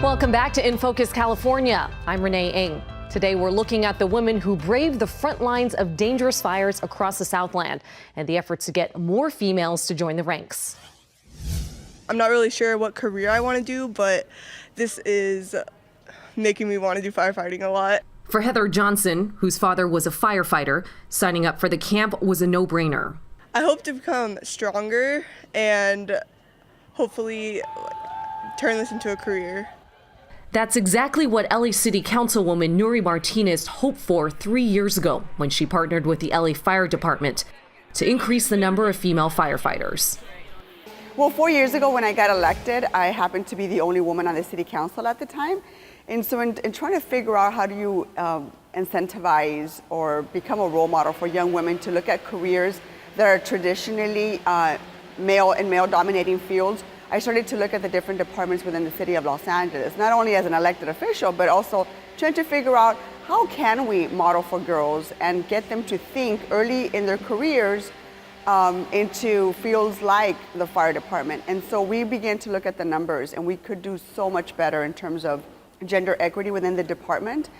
Welcome back to In Focus, California. I'm Renee Ng. Today we're looking at the women who braved the front lines of dangerous fires across the Southland and the efforts to get more females to join the ranks. I'm not really sure what career I want to do, but this is making me want to do firefighting a lot. For Heather Johnson, whose father was a firefighter, signing up for the camp was a no-brainer. I hope to become stronger and hopefully turn this into a career. That's exactly what LA City Councilwoman Nuri Martinez hoped for 3 years ago when she partnered with the LA Fire Department to increase the number of female firefighters. Well, 4 years ago when I got elected, I happened to be the only woman on the city council at the time. And so in trying to figure out how do you incentivize or become a role model for young women to look at careers that are traditionally male and male-dominating fields, I started to look at the different departments within the city of Los Angeles, not only as an elected official, but also trying to figure out how can we model for girls and get them to think early in their careers into fields like the fire department. And so we began to look at the numbers, and we could do so much better in terms of gender equity within the department.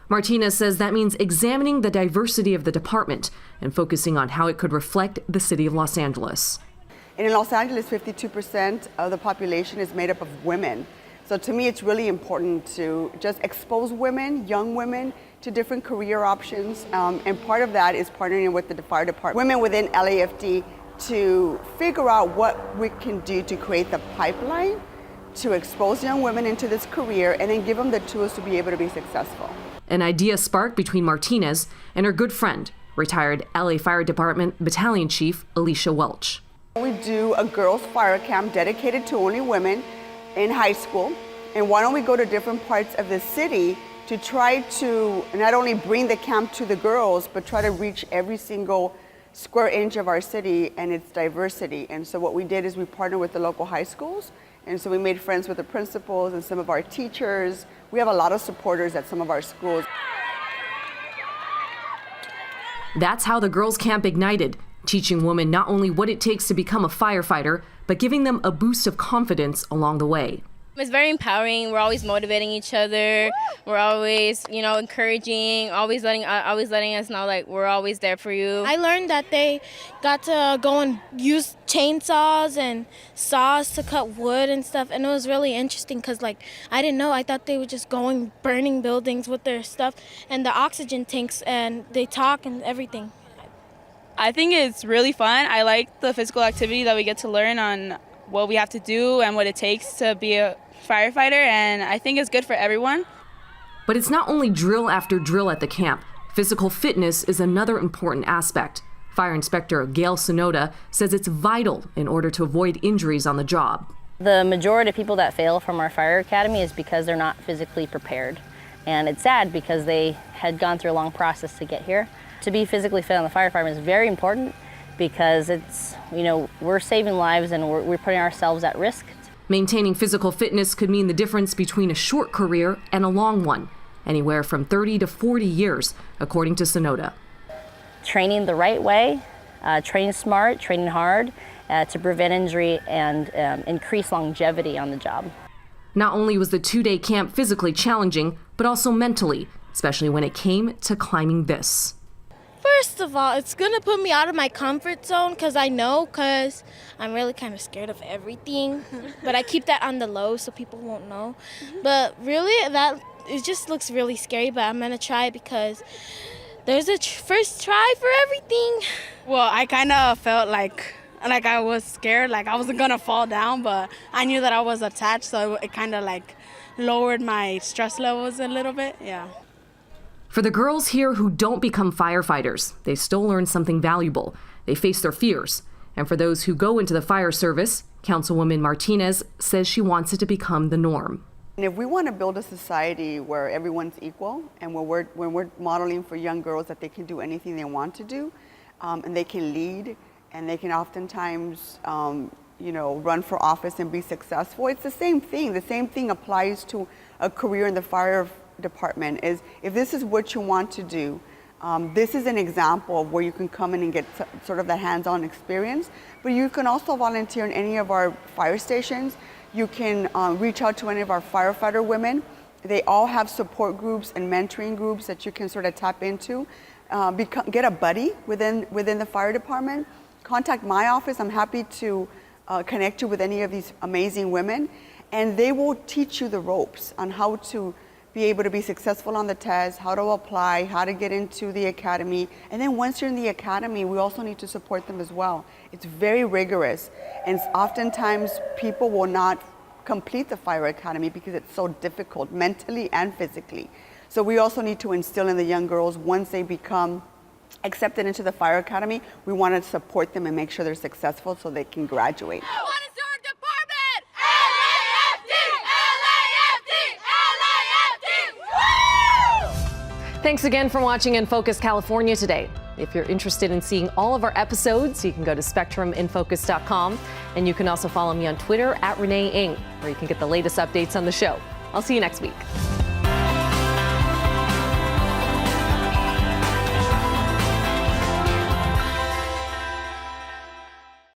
Martinez says that means examining the diversity of the department and focusing on how it could reflect the city of Los Angeles. And in Los Angeles, 52% of the population is made up of women. So to me, it's really important to just expose women, young women, to different career options. And part of that is partnering with the fire department, women within LAFD, to figure out what we can do to create the pipeline to expose young women into this career and then give them the tools to be able to be successful. An idea sparked between Martinez and her good friend, retired LA Fire Department Battalion Chief Alicia Welch. We do a girls' fire camp dedicated to only women in high school. And why don't we go to different parts of the city to try to not only bring the camp to the girls, but try to reach every single square inch of our city and its diversity. And so what we did is we partnered with the local high schools. And so we made friends with the principals and some of our teachers. We have a lot of supporters at some of our schools. That's how the girls' camp ignited, teaching women not only what it takes to become a firefighter, but giving them a boost of confidence along the way. It's very empowering. We're always motivating each other. We're always, encouraging, always letting us know, like, we're always there for you. I learned that they got to go and use chainsaws and saws to cut wood and stuff, and it was really interesting because, I didn't know. I thought they were just going burning buildings with their stuff and the oxygen tanks, and they talk and everything. I think it's really fun. I like the physical activity that we get to learn on what we have to do and what it takes to be a firefighter, and I think it's good for everyone. But it's not only drill after drill at the camp. Physical fitness is another important aspect. Fire Inspector Gail Sonoda says it's vital in order to avoid injuries on the job. The majority of people that fail from our fire academy is because they're not physically prepared. And it's sad because they had gone through a long process to get here. To be physically fit on the fire department is very important because it's, we're saving lives and we're putting ourselves at risk. Maintaining physical fitness could mean the difference between a short career and a long one, anywhere from 30 to 40 years, according to Sonoda. Training the right way, training smart, training hard to prevent injury and increase longevity on the job. Not only was the 2-day camp physically challenging, but also mentally, especially when it came to climbing this. First of all, it's going to put me out of my comfort zone because I'm really kind of scared of everything. But I keep that on the low so people won't know. But really, it just looks really scary, but I'm going to try because there's a first try for everything. Well, I kind of felt like I was scared, like I wasn't going to fall down, but I knew that I was attached, so it kind of lowered my stress levels a little bit, yeah. For the girls here who don't become firefighters, they still learn something valuable. They face their fears. And for those who go into the fire service, Councilwoman Martinez says she wants it to become the norm. And if we want to build a society where everyone's equal and when we're modeling for young girls that they can do anything they want to do, and they can lead, and they can oftentimes run for office and be successful, it's the same thing. The same thing applies to a career in the fire department. Is if this is what you want to do, this is an example of where you can come in and get sort of the hands-on experience, but you can also volunteer in any of our fire stations You can reach out to any of our firefighter women. They all have support groups and mentoring groups that you can sort of tap into. Get a buddy within the fire department. Contact my office. I'm happy to connect you with any of these amazing women, and they will teach you the ropes on how to be able to be successful on the test, how to apply, how to get into the academy. And then once you're in the academy, we also need to support them as well. It's very rigorous, and oftentimes people will not complete the fire academy because it's so difficult mentally and physically. So we also need to instill in the young girls, once they become accepted into the fire academy, we want to support them and make sure they're successful so they can graduate. What is your department? LAFD! LAFD! LAFD! Woo! Thanks again for watching In Focus California today. If you're interested in seeing all of our episodes, you can go to spectruminfocus.com, and you can also follow me on Twitter @ReneeNg, where you can get the latest updates on the show. I'll see you next week.